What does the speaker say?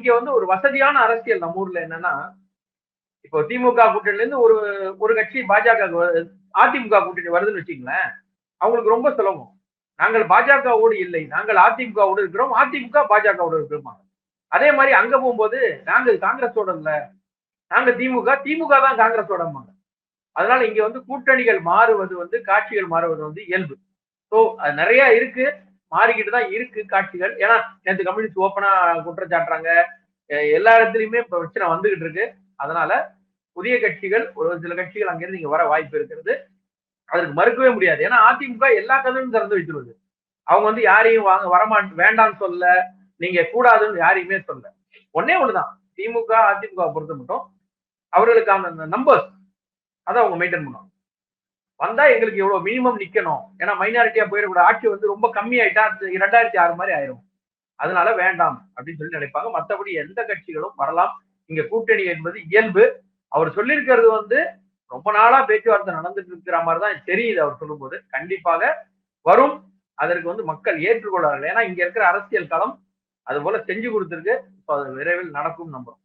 இங்க வந்து ஒரு வசதியான அரசியல் நம்ம ஊர்ல என்னன்னா, இப்போ திமுக கூட்டணில இருந்து ஒரு ஒரு கட்சி பாஜக அதிமுக கூட்டணி வருதுன்னு வச்சுங்களேன், அவங்களுக்கு ரொம்ப சுலபம். நாங்கள் பாஜகவோடு இல்லை, நாங்கள் அதிமுகவோடு இருக்கிறோம், அதிமுக பாஜகவோடு இருக்கிறோம். அதே மாதிரி அங்க போகும்போது நாங்கள் காங்கிரஸோட இல்ல, நாங்க திமுக, திமுக தான் காங்கிரஸோடம்பாங்க. அதனால இங்க வந்து கூட்டணிகள் மாறுவது வந்து காட்சிகள் மாறுவது வந்து இயல்பு. சோ அது நிறைய இருக்கு, மாறிக்கிட்டு தான் இருக்கு காட்சிகள். ஏன்னா நேற்று கம்யூனிஸ்ட் ஓப்பனா குற்றம் சாட்டுறாங்க, எல்லா இடத்துலயுமே இப்ப பிரச்சனை வந்துகிட்டு இருக்கு. அதனால புதிய கட்சிகள் ஒரு சில கட்சிகள் அங்கிருந்து இங்க வர வாய்ப்பு இருக்கிறது. அதற்கு மறுக்கவே முடியாது. ஏன்னா அதிமுக எல்லா கதவும் திறந்து வைத்துள்ளது. அவங்க வந்து யாரையும் வாங்க வேண்டாம்னு சொல்ல, நீங்க கூடாதுன்னு யாரையுமே சொல்ல. ஒன்னே ஒண்ணுதான், திமுக அதிமுக பொறுத்த மட்டும் அவர்களுக்கான அந்த நம்பர்ஸ் அதை அவங்க மெயின்டைன் பண்ணுவாங்க. வந்தா எங்களுக்கு எவ்வளவு மினிமம் நிக்கணும், ஏன்னா மைனாரிட்டியா போயிடக்கூடாது, ஆட்சி வந்து ரொம்ப கம்மியாயிட்டா 2006 மாதிரி ஆயிரும், அதனால வேண்டாம் அப்படின்னு சொல்லி நினைப்பாங்க. மற்றபடி எந்த கட்சிகளும் வரலாம். இங்க கூட்டணி என்பது இயல்பு. அவர் சொல்லியிருக்கிறது வந்து ரொம்ப நாளா பேச்சுவார்த்தை நடந்துட்டு இருக்கிற மாதிரி தான் தெரியுது. அவர் சொல்லும்போது கண்டிப்பாக வரும். அதற்கு வந்து மக்கள் ஏற்றுக்கொள்வார்கள். ஏன்னா இங்க இருக்கிற அரசியல் களம் அது போல செஞ்சு கொடுத்திருக்கு. அது விரைவில் நடக்கும் நம்புறோம்.